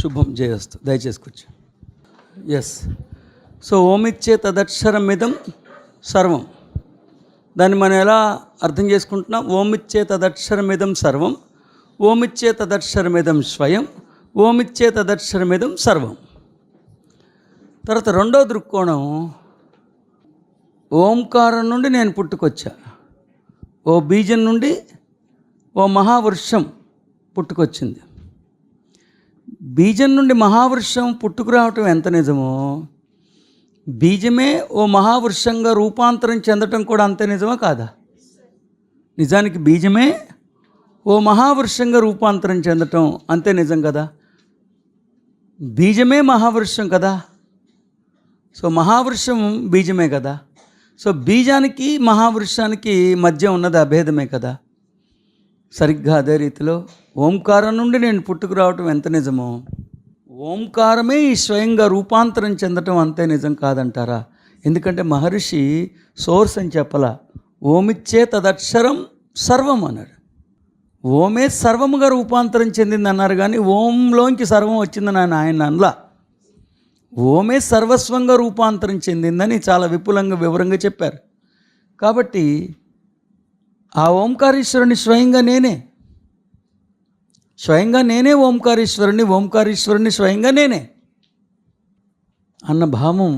శుభం జయస్తు. దయచేసి కూర్చో. ఎస్. సో ఓమిచ్చే తదక్షరమిదం సర్వం. దాన్ని మనం ఎలా అర్థం చేసుకుంటున్నాం? ఓమిచ్చే తదక్షరమిదం సర్వం, ఓమిచ్చే తదక్షరమిదం స్వయం, ఓమిచ్చే తదక్షరమిదం సర్వం. తర్వాత రెండో దృక్కోణం, ఓంకారం నుండి నేను పుట్టుకొచ్చా. ఓ బీజం నుండి ఓ మహావృక్షం పుట్టుకొచ్చింది. బీజం నుండి మహావృక్షం పుట్టుకురావటం ఎంత నిజమో, బీజమే ఓ మహావృక్షంగా రూపాంతరం చెందటం కూడా అంతే నిజమా కాదా? నిజానికి బీజమే ఓ మహావృక్షంగా రూపాంతరం చెందటం అంతే నిజం కదా. బీజమే మహావృక్షం కదా. సో మహావృక్షం బీజమే కదా. సో బీజానికి మహావృక్షానికి మధ్య ఉన్నది అభేదమే కదా. సరిగ్గా అదే రీతిలో ఓంకారం నుండి నేను పుట్టుకురావటం ఎంత నిజమో, ఓంకారమే ఈ స్వయంగా రూపాంతరం చెందటం అంతే నిజం కాదంటారా? ఎందుకంటే మహర్షి సోర్స్ అని చెప్పలా, ఓమిచ్చే తదక్షరం సర్వం అన్నాడు. ఓమే సర్వముగా రూపాంతరం చెందింది అన్నారు, కానీ ఓంలోంచి సర్వం వచ్చిందని ఆయన అనలా. ఓమే సర్వస్వంగా రూపాంతరం చెందిందని చాలా విపులంగా వివరంగా చెప్పారు. కాబట్టి ఆ ఓంకారేశ్వరుని స్వయంగా నేనే ఓంకారేశ్వరుని స్వయంగా నేనే అన్న భావం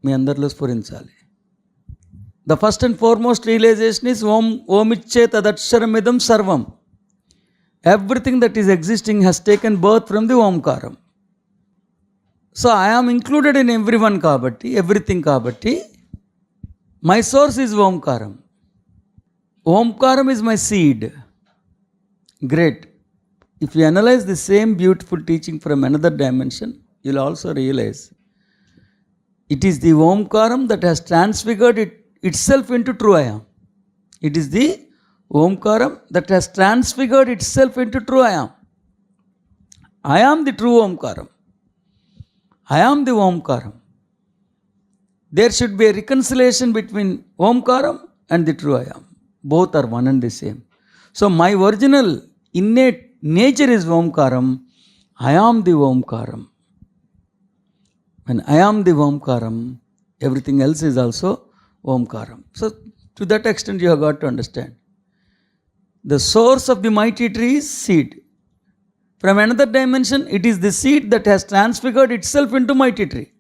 మీ అందరిలో స్ఫురించాలి. The first and foremost realization is ఓమిచ్చే తదక్షరమిదం సర్వం. Everything that is existing has taken birth from the ఓంకారం. So I am included in everyone కాబట్టి, ఎవ్రీథింగ్ కాబట్టి, మై సోర్స్ ఈజ్ ఓంకారం. ఓంకారం is my seed. Great. If you analyze the same beautiful teaching from another dimension, you will also realize it is the Omkaram that has transfigured itself into true I am. It is the Omkaram that has transfigured itself into true I am. I am the true Omkaram. I am the Omkaram. There should be a reconciliation between Omkaram and the true I am. Both are one and the same. So my original innate nature is Omkaram. I am the Omkaram. When I am the Omkaram, everything else is also Omkaram. So to that extent you have got to understand. The source of the mighty tree is seed. From another dimension, it is the seed that has transfigured itself into mighty tree.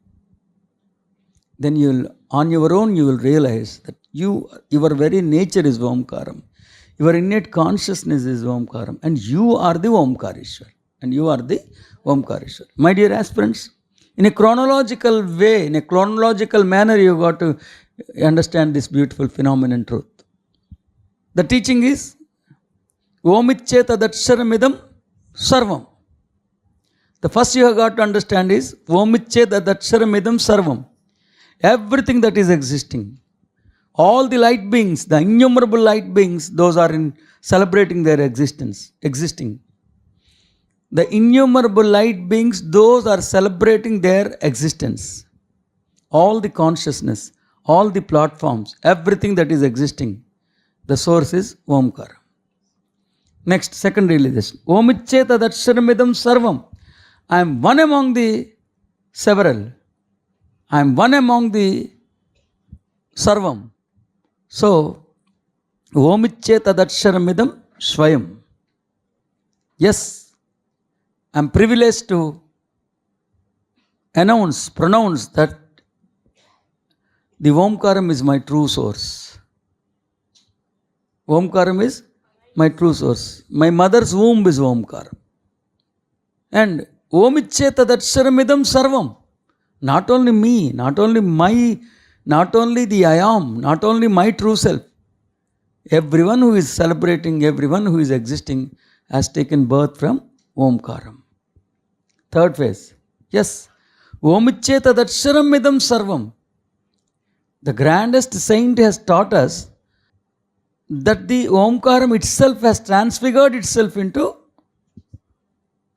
Then you will, on your own, you will realize that your very nature is Omkaram. Your innate consciousness is Omkaram, and you are the Omkareshwar. My dear aspirants, in a chronological way, in a chronological manner, you got to understand this beautiful phenomenon truth. The teaching is Omiche tadaksharamidam sarvam. The first you have got to understand is Omiche tadaksharamidam sarvam. Everything that is existing, all the light beings, the innumerable light beings, those are in celebrating their existing. The innumerable light beings, those are celebrating their existence. All the consciousness, all the platforms, everything that is existing, the source is Omkara. Next, second realization. Omiche tadaksharamidam sarvam. I am one among the several. I am one among the sarvam. So, Omiche tadaksharamidam swayam. Yes, I am privileged to pronounce that the Omkaram is my true source. Omkaram is my true source. My mother's womb is Omkaram. And Omiche tadaksharamidam sarvam. Not only me, not only the I am, not only my true self. Everyone who is celebrating, everyone who is existing has taken birth from Omkaram. Third phase. Yes. Omiche tadaksharamidam sarvam. The grandest saint has taught us that the Omkaram itself has transfigured itself into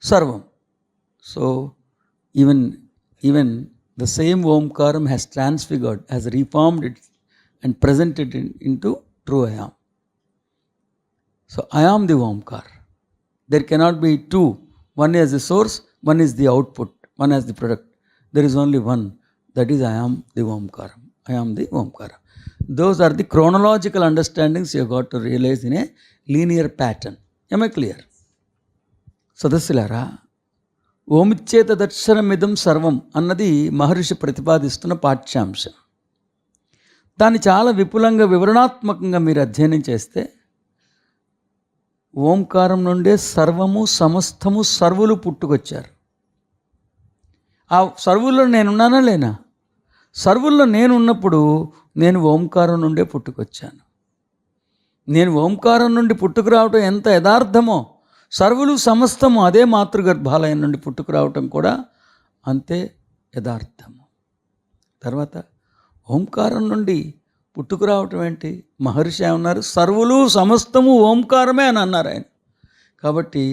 sarvam. So even the same Omkaram has transfigured, has reformed it and presented it into true I am. So I am the Omkar. There cannot be two. One as a source, one is the output, one has the product. There is only one, that is I am the Omkaram. I am the Omkara. Those are the chronological understandings you have got to realize in a linear pattern. Am I clear? సదస్సులారా, ఓమిచ్చేత దర్శనమిదం సర్వం అన్నది మహర్షి ప్రతిపాదిస్తున్న పాఠ్యాంశం. దాన్ని చాలా విపులంగా వివరణాత్మకంగా మీరు అధ్యయనం చేస్తే ఓంకారం నుండే సర్వము సమస్తము సర్వులు పుట్టుకొచ్చారు. ఆ సర్వుల్లో నేనున్నానా లేనా? సర్వుల్లో నేను ఉన్నప్పుడు నేను ఓంకారం నుండే పుట్టుకొచ్చాను. నేను ఓంకారం నుండి పుట్టుకురావటం ఎంత యథార్థమో, సర్వులు సమస్తము అదే మాతృగర్భాలయం నుండి పుట్టుకురావటం కూడా అంతే యథార్థము. తర్వాత ఓంకారం నుండి పుట్టుకురావటం ఏంటి? మహర్షి ఏమన్నారు? సర్వులు సమస్తము ఓంకారమే అని అన్నారు ఆయన. కాబట్టి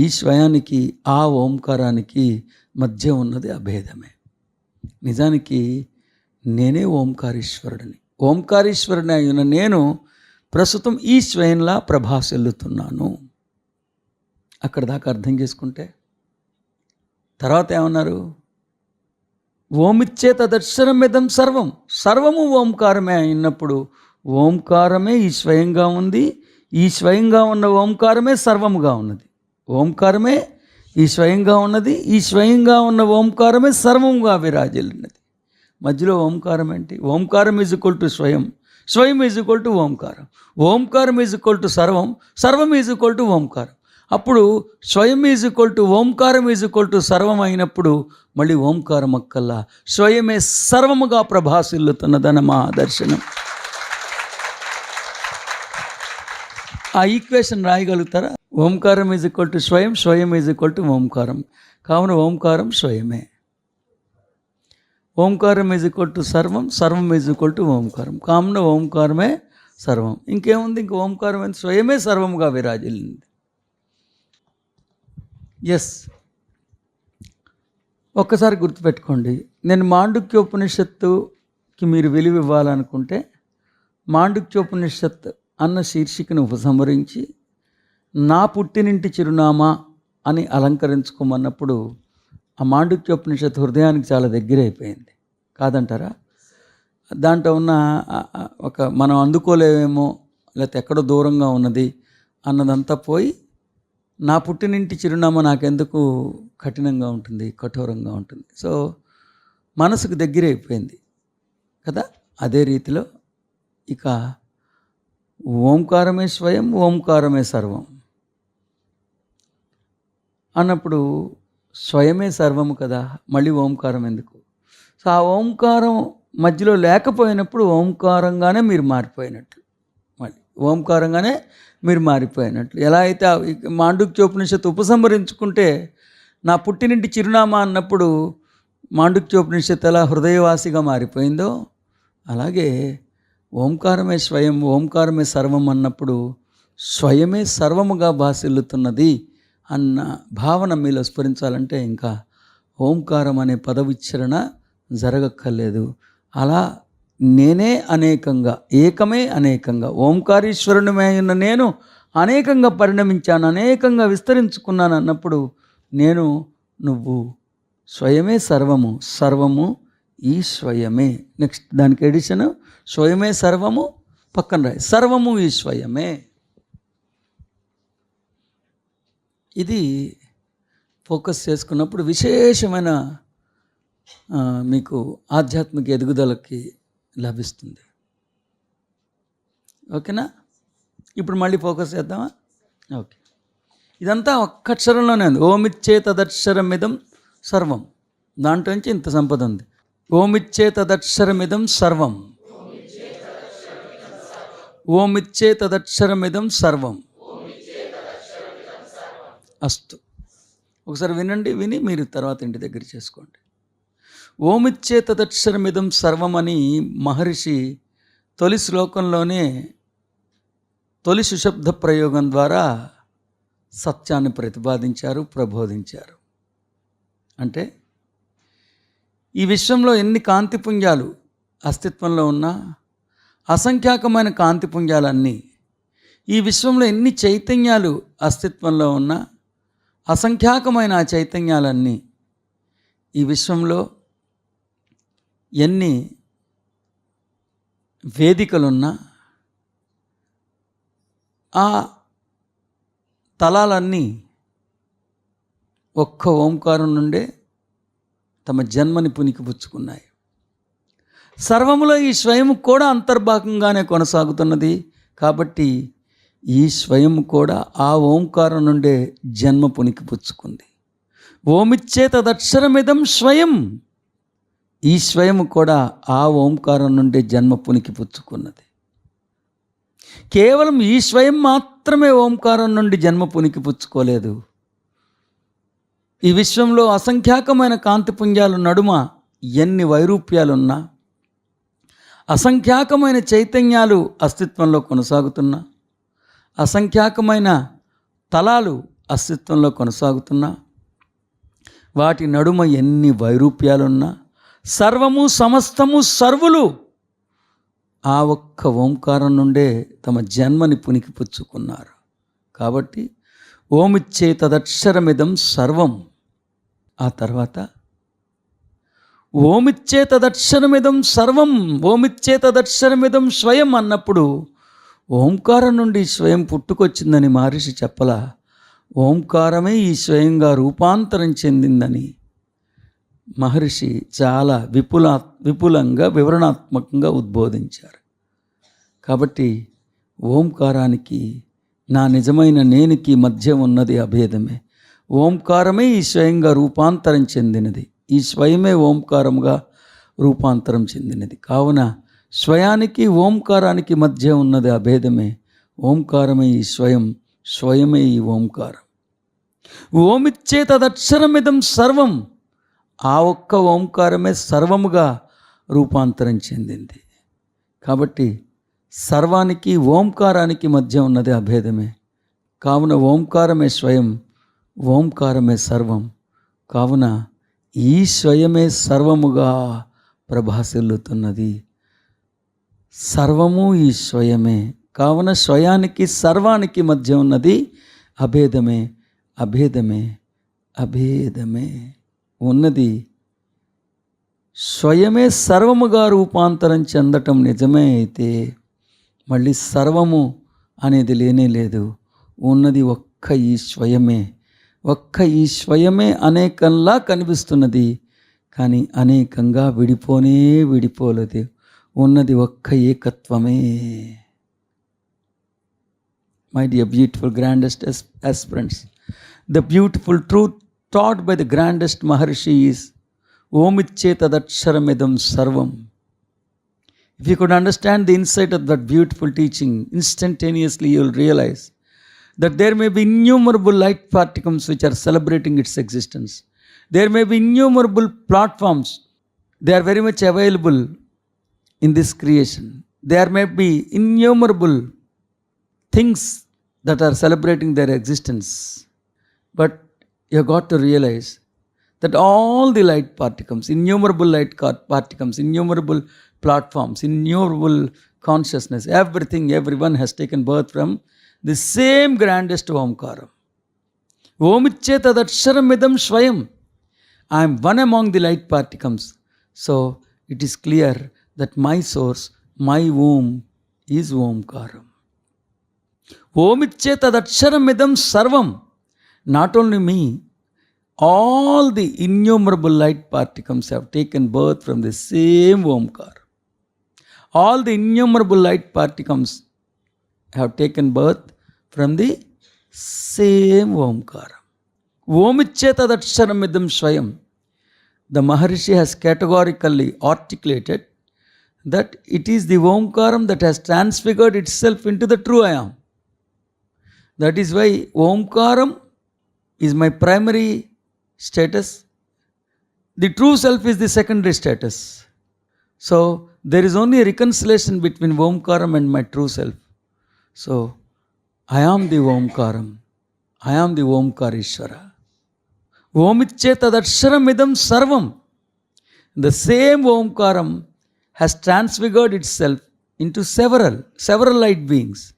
ఈ స్వయానికి ఆ ఓంకారానికి మధ్య ఉన్నది అభేదమే. నిజానికి నేనే ఓంకారీశ్వరుడిని. ఓంకారీశ్వరుని అయిన నేను ప్రస్తుతం ఈ స్వయంలా ప్రభాసిల్లుతున్నాను. అక్కడ దాకా అర్థం చేసుకుంటే తర్వాత ఏమన్నారు? ఓమిచ్చేత దర్శనమిదం సర్వం, సర్వము ఓంకారమే అయినప్పుడు ఓంకారమే ఈ స్వయంగా ఉంది. ఈ స్వయంగా ఉన్న ఓంకారమే సర్వముగా ఉన్నది. ఓంకారమే ఈ స్వయంగా ఉన్నది. ఈ స్వయంగా ఉన్న ఓంకారమే సర్వముగా విరాజిల్లినది. మధ్యలో ఓంకారం ఏంటి? ఓంకారం ఈజ్ ఈక్వల్ టు స్వయం, స్వయం ఈజ్ ఈక్వల్ టు ఓంకారం, ఓంకారం ఈజ్ ఈక్వల్ టు సర్వం, సర్వం ఈజ్ ఈక్వల్ టు ఓంకారం. అప్పుడు స్వయం is equal to Omkaram is equal to సర్వం అయినప్పుడు మళ్ళీ ఓంకారం అక్కల్లా స్వయమే సర్వముగా ప్రభాసిల్లుతున్నదన్న మా దర్శనం. ఆ equation రాయగలుగుతారా? Omkaram is equal to స్వయం, స్వయం ఈజ్ ఈక్వల్ టు ఓంకారం. కావున ఓంకారం స్వయమే. ఓంకారం ఈజ్ ఈక్వల్ టు సర్వం, సర్వం ఈజ్ ఈక్వల్ టు ఓంకారం. కావున ఓంకారమే సర్వం. ఇంకేముంది? ఇంక ఓంకారం అంటే స్వయమే సర్వముగా విరాజిల్లింది. ఎస్, ఒక్కసారి గుర్తుపెట్టుకోండి. నేను మాండుక్యోపనిషత్తుకి మీరు విలువ ఇవ్వాలనుకుంటే మాండుక్యోపనిషత్ అన్న శీర్షికను ఉపసంహరించి నా పుట్టినింటి చిరునామా అని అలంకరించుకోమన్నప్పుడు ఆ మాండుక్యోపనిషత్ హృదయానికి చాలా దగ్గర అయిపోయింది, కాదంటారా? దాంట్లో ఉన్న ఒక మనం అందుకోలేమేమో, లేకపోతే ఎక్కడో దూరంగా ఉన్నది అన్నదంతా పోయి నా పుట్టినింటి చిరునామా నాకెందుకు కఠినంగా ఉంటుంది, కఠోరంగా ఉంటుంది. సో మనసుకు దగ్గర అయిపోయింది కదా. అదే రీతిలో ఇక ఓంకారమే స్వయం, ఓంకారమే సర్వం అన్నప్పుడు స్వయమే సర్వము కదా, మళ్ళీ ఓంకారం ఎందుకు? సో ఆ ఓంకారం మధ్యలో లేకపోయినప్పుడు ఓంకారంగానే మీరు మారిపోయినట్లు, మళ్ళీ ఓంకారంగానే మీరు మారిపోయినట్లు. ఎలా అయితే మాండుక్యోపనిషత్తు ఉపసంహరించుకుంటే నా పుట్టినింటి చిరునామా అన్నప్పుడు మాండుక్యోపనిషత్తు ఎలా హృదయవాసిగా మారిపోయిందో, అలాగే ఓంకారమే స్వయం, ఓంకారమే సర్వం అన్నప్పుడు స్వయమే సర్వముగా భాసిల్లుతున్నది అన్న భావన మీలో స్ఫురించాలంటే ఇంకా ఓంకారం అనే పదవిచ్చరణ జరగక్కర్లేదు. అలా నేనే అనేకంగా, ఏకమే అనేకంగా, ఓంకారీశ్వరునిమే ఉన్న నేను అనేకంగా పరిణమించాను, అనేకంగా విస్తరించుకున్నాను అన్నప్పుడు నేను, నువ్వు స్వయమే సర్వము, సర్వము ఈ స్వయమే. నెక్స్ట్ దానికి ఎడిషన్ స్వయమే సర్వము, పక్కన రాయి సర్వము ఈ స్వయమే. ఇది ఫోకస్ చేసుకున్నప్పుడు విశేషమైన మీకు ఆధ్యాత్మిక ఎదుగుదలకి లభిస్తుంది. ఓకేనా? ఇప్పుడు మళ్ళీ ఫోకస్ చేద్దామా? ఓకే. ఇదంతా ఒక్క అక్షరంలోనే ఉంది. ఓమిచ్చే తదక్షరమిదం సర్వం. దాంట్లో నుంచి ఇంత సంపద ఉంది. ఓమిచ్చే తదక్షరమిదం సర్వం, ఓమిచ్చే తదక్షరమిదం సర్వం. అస్తు. ఒకసారి వినండి, విని మీరు తర్వాత ఇంటి దగ్గర చేసుకోండి. ఓమిచ్చే తదక్షరమిదం సర్వం అని మహర్షి తొలి శ్లోకంలోనే తొలి సుశబ్ద ప్రయోగం ద్వారా సత్యాన్ని ప్రతిపాదించారు, ప్రబోధించారు. అంటే ఈ విశ్వంలో ఎన్ని కాంతిపుంజాలు అస్తిత్వంలో ఉన్నా, అసంఖ్యాకమైన కాంతిపుంజాలన్నీ, ఈ విశ్వంలో ఎన్ని చైతన్యాలు అస్తిత్వంలో ఉన్నా, అసంఖ్యాకమైన ఆ చైతన్యాలన్నీ ఈ విశ్వంలో ఎన్ని వేదికలున్నా ఆ తలాలన్నీ ఒక్క ఓంకారం నుండే తమ జన్మని పునికిపుచ్చుకున్నాయి. సర్వములో ఈ స్వయం కూడా అంతర్భాగంగానే కొనసాగుతున్నది. కాబట్టి ఈ స్వయం కూడా ఆ ఓంకారం నుండే జన్మ పునికిపుచ్చుకుంది. ఓమిచ్చే తదక్షరమిదం స్వయం. ఈ స్వయం కూడా ఆ ఓంకారం నుండే జన్మ పునికిపుచ్చుకున్నది. కేవలం ఈ స్వయం మాత్రమే ఓంకారం నుండి జన్మ పునికిపుచ్చుకోలేదు. ఈ విశ్వంలో అసంఖ్యాకమైన కాంతిపుంజాలు నడుమ ఎన్ని వైరూప్యాలున్నా, అసంఖ్యాకమైన చైతన్యాలు అస్తిత్వంలో కొనసాగుతున్నా, అసంఖ్యాకమైన తలాలు అస్తిత్వంలో కొనసాగుతున్నా, వాటి నడుమ ఎన్ని వైరూప్యాలున్నా, సర్వము సమస్తము సర్వులు ఆ ఒక్క ఓంకారం నుండే తమ జన్మని పునికిపుచ్చుకున్నారు. కాబట్టి ఓమిచ్చే తదక్షరమిదం సర్వం. ఆ తర్వాత ఓమిచ్చే తదక్షరమిదం సర్వం, ఓమిచ్చే తదక్షరమిదం స్వయం అన్నప్పుడు ఓంకారం నుండి స్వయం పుట్టుకొచ్చిందని మహర్షి చెప్పలా. ఓంకారమే ఈ స్వయంగా రూపాంతరం చెందిందని మహర్షి చాలా విపులంగా వివరణాత్మకంగా ఉద్బోధించారు. కాబట్టి ఓంకారానికి నా నిజమైన నేనికి మధ్య ఉన్నది అభేదమే. ఓంకారమే ఈ స్వయంగా రూపాంతరం చెందినది. ఈ స్వయమే ఓంకారముగా రూపాంతరం చెందినది. కావున స్వయానికి ఓంకారానికి మధ్య ఉన్నది అభేదమే. ఓంకారమే ఈ స్వయం, స్వయమే ఈ ఓంకారం. ఓమిచ్చే తదక్షరమిదం సర్వం. ఆ ఒక్క ఓంకారమే సర్వముగా రూపాంతరం చెందింది. కాబట్టి సర్వానికి ఓంకారానికి మధ్య ఉన్నది అభేదమే. కావున ఓంకారమే స్వయం, ఓంకారమే సర్వం. కావున ఈ స్వయమే సర్వముగా ప్రభాసిల్లుతున్నది. సర్వము ఈ స్వయమే. కావున స్వయానికి సర్వానికి మధ్య ఉన్నది అభేదమే. అభేదమే అభేదమే ఉన్నది స్వయమే సర్వముగా రూపాంతరం చెందటం నిజమే అయితే మళ్ళీ సర్వము అనేది లేనే లేదు. ఉన్నది ఒక్క ఈ స్వయమే. ఒక్క ఈ స్వయమే అనేకంలా కనిపిస్తున్నది, కానీ అనేకంగా విడిపోలేదు. ఉన్నది ఒక్క ఏకత్వమే. My dear beautiful grandest aspirants, the beautiful truth taught by the grandest Maharshi is Omiche Tadaksharamidam Sarvam. If you could understand the insight of that beautiful teaching, instantaneously you will realize that there may be innumerable light particles which are celebrating its existence. There may be innumerable platforms. They are very much available in this creation. There may be innumerable things that are celebrating their existence. But you have got to realize that all the light particles, innumerable light particles, innumerable platforms, innumerable consciousness, everyone has taken birth from the same grandest Omkaram. Omiche tadaksharamidam swayam. I am one among the light particles. So it is clear that my source, my womb is Omkaram. Omiche tadaksharamidam sarvam. Not only me, all the innumerable light particles have taken birth from the same Omkar. All the innumerable light particles have taken birth from the same Omkar. Omiche tadaksharamidam swayam. The Maharishi has categorically articulated that it is the Omkaram that has transfigured itself into the true I am. That is why Omkaram is my primary status. The true self is the secondary status. So there is only a reconciliation between Omkaram and my true self. So I am the Omkaram. I am the Omkarishwara. Omiche tadaksharamidam sarvam. The same Omkaram has transfigured itself into several light beings.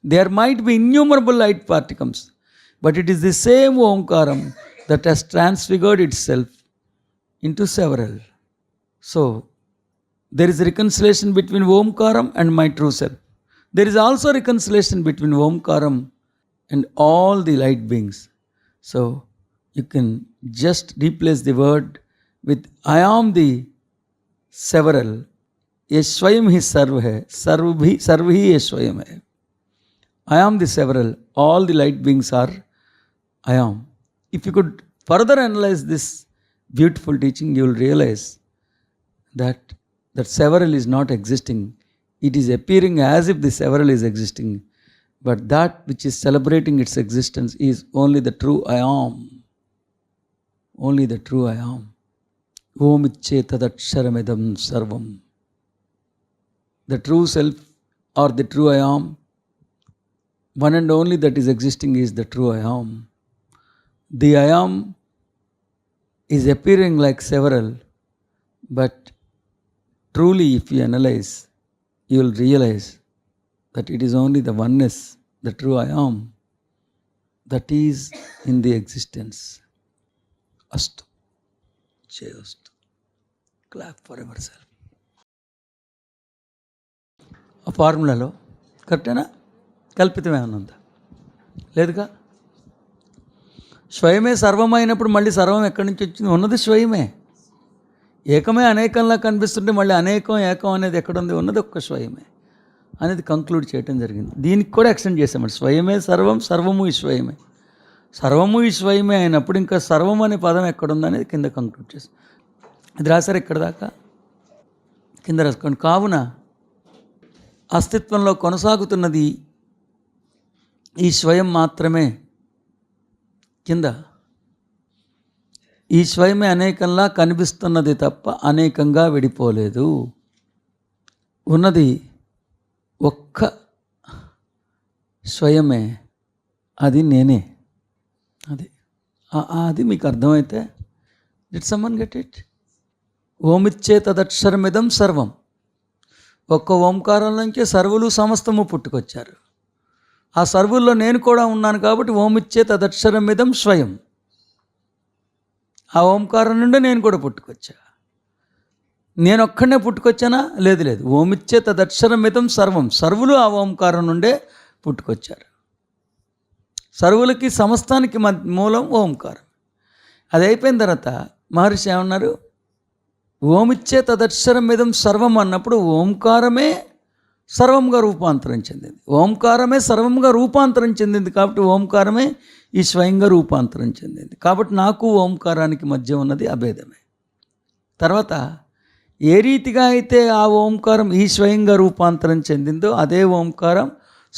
There might be innumerable light particles. But it is the same Omkaram that has transfigured itself into several. So, there is a reconciliation between Omkaram and my true self. There is also reconciliation between Omkaram and all the light beings. So, you can just replace the word with I am the several. ये स्वयं ही सर्व है, सर्व ही ये स्वयं है. I am the several. All the light beings are I am. If you could further analyze this beautiful teaching, you will realize that several is not existing. It is appearing as if the several is existing. But that which is celebrating its existence is only the true I am. Only the true I am. Om Icche Tadaksharamidam Sarvam. The true self or the true I am, one and only that is existing is the true I am. The I am is appearing like several, but truly if you analyze, you will realize that it is only the oneness, the true I am, that is in the existence. Astu. Jayastu. Clap for yourself. ఆ ఫార్ములాలో కరెక్టేనా? కల్పితం ఏమైనా ఉందా? లేదుగా. స్వయమే సర్వమైనప్పుడు మళ్ళీ సర్వం ఎక్కడి నుంచి వచ్చింది? ఉన్నది స్వయమే. ఏకమే అనేకంలా కనిపిస్తుంటే మళ్ళీ అనేకం ఏకం అనేది ఎక్కడుంది? ఉన్నది ఒక్క స్వయమే అనేది కంక్లూడ్ చేయటం జరిగింది. దీనికి కూడా ఎక్స్టెండ్ చేసామండి. స్వయమే సర్వం, సర్వము ఈ స్వయమే. సర్వము ఈ స్వయమే అయినప్పుడు ఇంకా సర్వం అనే పదం ఎక్కడుందనేది కింద కంక్లూడ్ చేసాం. అది రాశారు ఇక్కడ దాకా, కింద రాసుకోండి. కావున అస్తిత్వంలో కొనసాగుతున్నది ఈ స్వయం మాత్రమే. కింద ఈ స్వయమే అనేకంలా కనిపిస్తున్నది తప్ప అనేకంగా విడిపోలేదు. ఉన్నది ఒక్క స్వయమే, అది నేనే. అది మీకు అర్థమైతే డిడ్ సమ్మన్ గెట్ ఇట్? ఓమిచ్చే తదక్షరమిదం సర్వం. ఒక్క ఓంకారంలోంచే సర్వులు సమస్తము పుట్టుకొచ్చారు. ఆ సర్వుల్లో నేను కూడా ఉన్నాను కాబట్టి ఓమిచ్చే తదక్షరమిదం స్వయం. ఆ ఓంకారం నుండి నేను కూడా పుట్టుకొచ్చా. నేను ఒక్కడనే పుట్టుకొచ్చానా? లేదు లేదు. ఓమిచ్చే తదక్షరమిదం సర్వం. సర్వులు ఆ ఓంకారం నుండే పుట్టుకొచ్చారు. సర్వులకి సమస్తానికి మూలం ఓంకారం. అది అయిపోయిన తర్వాత మహర్షి ఏమన్నారు? ఓమిచ్చే తదక్షరమిదం సర్వం అన్నప్పుడు ఓంకారమే సర్వంగా రూపాంతరం చెందింది. ఓంకారమే సర్వంగా రూపాంతరం చెందింది కాబట్టి ఓంకారమే ఈ స్వయంగా రూపాంతరం చెందింది. కాబట్టి నాకు ఓంకారానికి మధ్య ఉన్నది అభేదమే. తర్వాత ఏ రీతిగా అయితే ఆ ఓంకారం ఈ స్వయంగా రూపాంతరం చెందిందో అదే ఓంకారం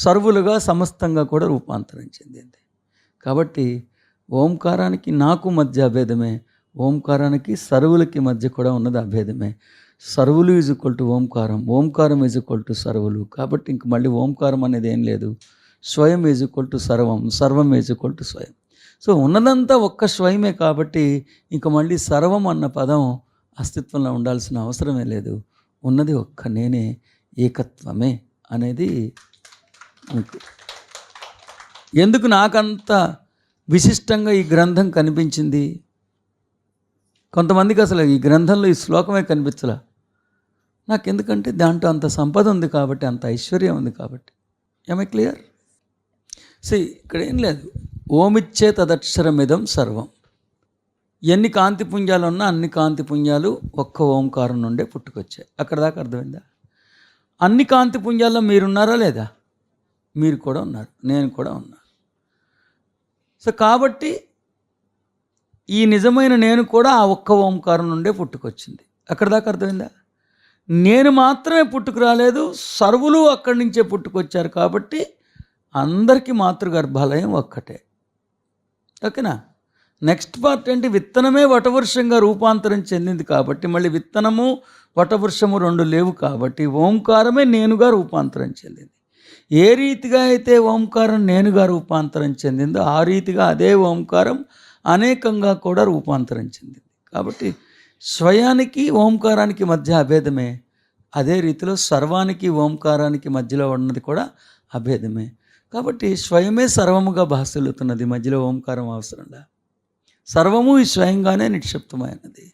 సర్వులుగా సమస్తంగా కూడా రూపాంతరం చెందింది. కాబట్టి ఓంకారానికి నాకు మధ్య అభేదమే, ఓంకారానికి సర్వులకి మధ్య కూడా ఉన్నది అభేదమే. సర్వులు ఈజ్ ఈక్వల్ టు ఓంకారం, ఓంకారం ఈజ్ ఈక్వల్ టు సర్వులు. కాబట్టి ఇంక మళ్ళీ ఓంకారం అనేది ఏం లేదు. స్వయం ఈజ్ ఈక్వల్ టు సర్వం, సర్వం ఈజ్ ఈక్వల్ టు స్వయం. సో ఉన్నదంతా ఒక్క స్వయమే కాబట్టి ఇంక మళ్ళీ సర్వం అన్న పదం అస్తిత్వంలో ఉండాల్సిన అవసరమే లేదు. ఉన్నది ఒక్క నేనే, ఏకత్వమే అనేది. ఎందుకు నాకంత విశిష్టంగా ఈ గ్రంథం కనిపించింది? కొంతమందికి అసలు ఈ గ్రంథంలో ఈ శ్లోకమే కనిపించలా. నాకెందుకంటే దాంట్లో అంత సంపద ఉంది కాబట్టి, అంత ఐశ్వర్యం ఉంది కాబట్టి. ఏమై క్లియర్? ఇక్కడ ఏం లేదు. ఓమిచ్చే తదక్షరమిదం సర్వం. ఎన్ని కాంతి పుంజాలు ఉన్నా అన్ని కాంతి పుంజాలు ఒక్క ఓంకారం నుండే పుట్టుకొచ్చాయి. అక్కడ దాకా అర్థమైందా? అన్ని కాంతి పుంజాల్లో మీరున్నారా లేదా? మీరు కూడా ఉన్నారు, నేను కూడా ఉన్నాను. కాబట్టి ఈ నిజమైన నేను కూడా ఆ ఒక్క ఓంకారం నుండే పుట్టుకొచ్చింది. అక్కడ దాకా అర్థమైందా? నేను మాత్రమే పుట్టుకురాలేదు, సర్వులు అక్కడి నుంచే పుట్టుకొచ్చారు. కాబట్టి అందరికీ మాతృగర్భాలయం ఒక్కటే. ఓకేనా? నెక్స్ట్ పార్ట్ ఏంటి? విత్తనమే వటవృక్షంగా రూపాంతరం చెందింది కాబట్టి మళ్ళీ విత్తనము వటవృక్షము రెండు లేవు కాబట్టి ఓంకారమే నేనుగా రూపాంతరం చెందింది. ఏ రీతిగా అయితే ఓంకారం నేనుగా రూపాంతరం చెందిందో ఆ రీతిగా అదే ఓంకారం అనేకంగా కూడా రూపాంతరం చెందింది. కాబట్టి స్వయానికి ఓంకారానికి మధ్య అభేదమే. అదే రీతిలో సర్వానికి ఓంకారానికి మధ్యలో ఉన్నది కూడా అభేదమే. కాబట్టి స్వయమే సర్వముగా భాసిల్లుతున్నది, మధ్యలో ఓంకారం అవసరంలా. సర్వము ఈ స్వయంగానే నిక్షిప్తమైనది.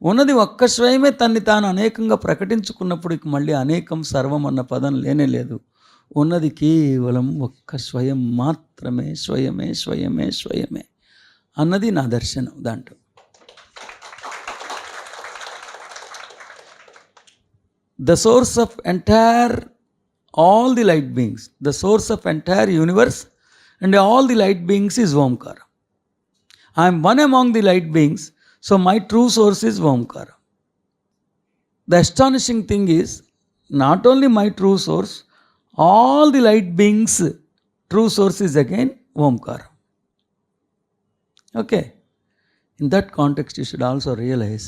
ఉన్నది ఒక్క స్వయమే తన్ని తాను అనేకంగా ప్రకటించుకున్నప్పుడు ఇక మళ్ళీ అనేకం సర్వం అన్న పదం లేనే లేదు. ఉన్నది కేవలం ఒక్క స్వయం మాత్రమే, స్వయమే స్వయమే స్వయమే అన్నది నా దర్శనం. దాంట్లో the source of entire all the light beings, the source of entire universe and all the light beings is Omkara. I am one among the light beings, so my true source is Omkara. The astonishing thing is, not only my true source, all the light beings true source is again Omkara. Okay, in that context you should also realize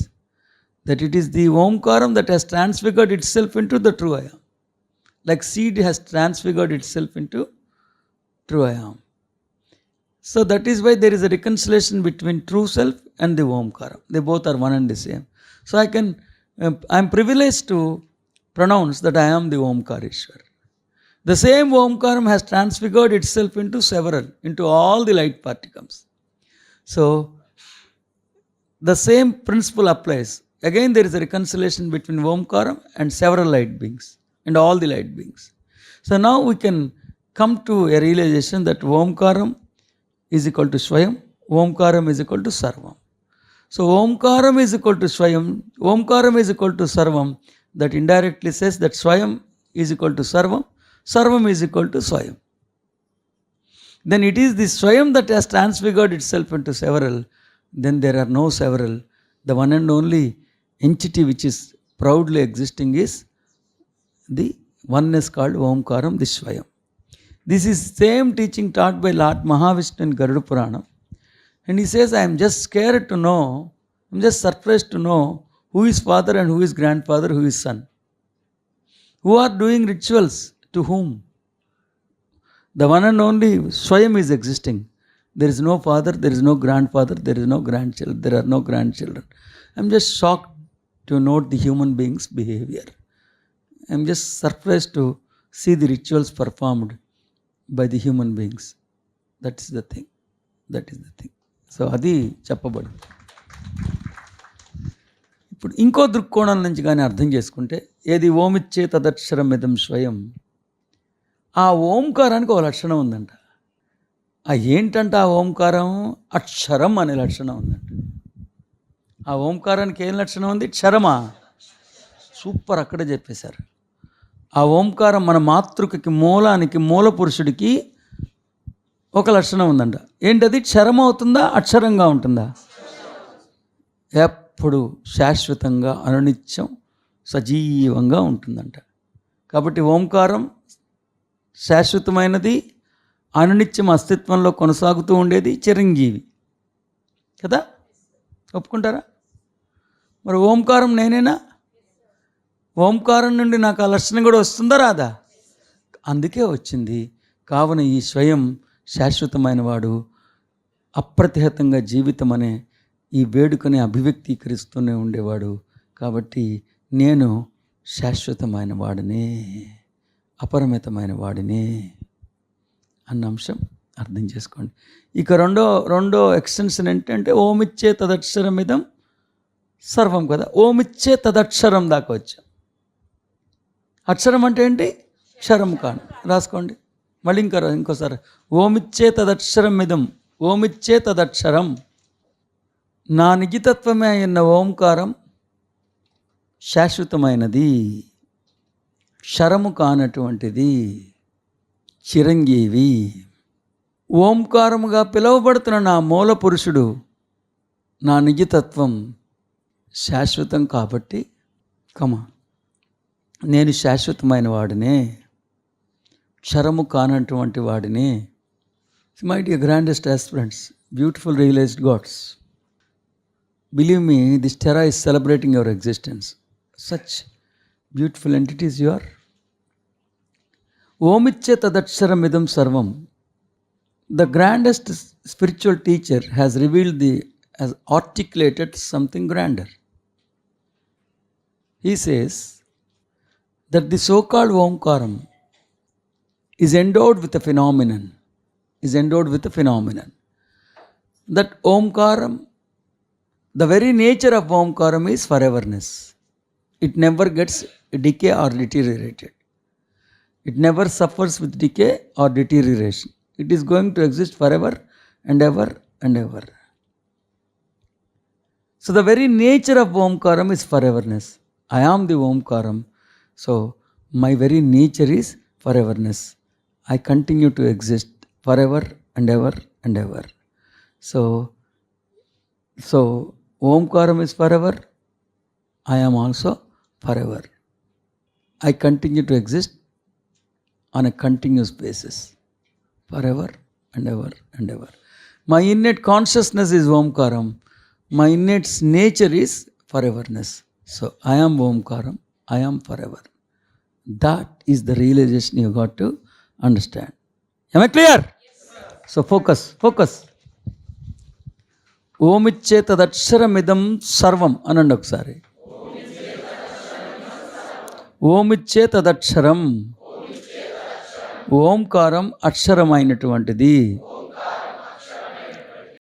that it is the Omkaram that has transfigured itself into the true I am. Like seed has transfigured itself into true I am. So that is why there is a reconciliation between true self and the Omkaram. They both are one and the same. So I am privileged to pronounce that I am the Omkarishwar. The same Omkaram has transfigured itself into several, into all the light particles. So the same principle applies. Again, there is a reconciliation between Omkaram and several light beings and all the light beings. So now we can come to a realization that Omkaram is equal to Swayam, Omkaram is equal to Sarvam. So Omkaram is equal to Swayam, Omkaram is equal to Sarvam. That indirectly says that Swayam is equal to Sarvam, Sarvam is equal to Swayam. Then it is the Swayam that has transfigured itself into several. Then there are no several. The one and only entity which is proudly existing is the oneness called Omkaram, the Swayam. This is same teaching taught by Lord Mahavishnu in Garuda Puranam. And he says, I am just scared to know, I am just surprised to know who is father and who is grandfather, who is son. Who are doing rituals to whom? The one and only Swayam is existing. There is no father, there is no grandfather, there is no grandchildren, there are no grandchildren. I am just shocked to note the human being's behavior. I am just surprised to see the rituals performed by the human beings. That is the thing. That is the thing. So అది చెప్పబడు. ఇప్పుడు ఇంకో దృక్కోణం నుంచి కానీ అర్థం చేసుకుంటే, ఏది ఓమిచ్చే తదక్షరం ఇదం స్వయం, ఆ ఓంకారానికి ఒక లక్షణం ఉందంట. ఆ ఏంటంటే ఆ ఓంకారం అక్షరం అనే లక్షణం ఉందంట. ఆ ఓంకారానికి ఏం లక్షణం ఉంది? క్షరమా? సూపర్, అక్కడే చెప్పేశారు. ఆ ఓంకారం మన మాతృకకి, మూలానికి, మూల పురుషుడికి ఒక లక్షణం ఉందంట. ఏంటది? క్షరం అవుతుందా, అక్షరంగా ఉంటుందా? ఎప్పుడు శాశ్వతంగా, అనునిత్యం, సజీవంగా ఉంటుందంట. కాబట్టి ఓంకారం శాశ్వతమైనది, అనునిత్యం అస్తిత్వంలో కొనసాగుతూ ఉండేది, చిరంజీవి కదా, ఒప్పుకుంటారా? మరి ఓంకారం నేనేనా? ఓంకారం నుండి నాకు ఆ లక్షణం కూడా వస్తుందా, రాదా? అందుకే వచ్చింది. కావున ఈ స్వయం శాశ్వతమైన వాడు, అప్రతిహతంగా జీవితం అనే ఈ వేడుకని అభివ్యక్తీకరిస్తూనే ఉండేవాడు. కాబట్టి నేను శాశ్వతమైన వాడినే, అపరిమితమైన వాడినే అన్న అంశం అర్థం చేసుకోండి. ఇక రెండో ఎక్స్టెన్షన్ ఏంటంటే ఓమిచ్చే తదక్షరమిదం సర్వం కదా. ఓమిచ్చే తదక్షరం దాకా వచ్చాం. అక్షరం అంటే ఏంటి? క్షరం కాను. రాసుకోండి మళ్ళీ ఇంకోసారి. ఓమిచ్చే తదక్షరమిదం, ఓమిచ్చే తదక్షరం, నా నిజతత్వమే అయిన ఓంకారం శాశ్వతమైనది, క్షరము కానటువంటిది, చిరంజీవి. ఓంకారముగా పిలువబడుతున్న నా మూల పురుషుడు, నా నిజతత్వం శాశ్వతం. కాబట్టి నేను శాశ్వతమైన వాడినే, క్షరము కానటువంటి వాడినే. My dear grandest aspirants, beautiful realized gods, believe me, this terra is celebrating your existence. Such beautiful entities you are. ఓమిచ్చే తదక్షరమిదం సర్వం. The grandest spiritual teacher has articulated something grander. He says that the so-called Omkaram is endowed with a phenomenon. Is endowed with a phenomenon. That Omkaram, the very nature of Omkaram is foreverness. It never gets decay or deteriorated. It never suffers with decay or deterioration. It is going to exist forever and ever and ever. So the very nature of Omkaram is foreverness. I am the Omkaram. So my very nature is foreverness. I continue to exist forever and ever and ever. So Omkaram is forever. I am also forever. I continue to exist on a continuous basis, forever and ever and ever. My innate consciousness is Omkaram. My innate nature is foreverness. So I am Omkaram. I am forever. That is the realization you got to understand. Am I clear? Yes, so focus. ఓమిచ్చే తదక్షరమిదం సర్వం అనండి ఒకసారి. ఓమిచ్చే తదక్షరం. ఓంకారం అక్షరమైనటువంటిది.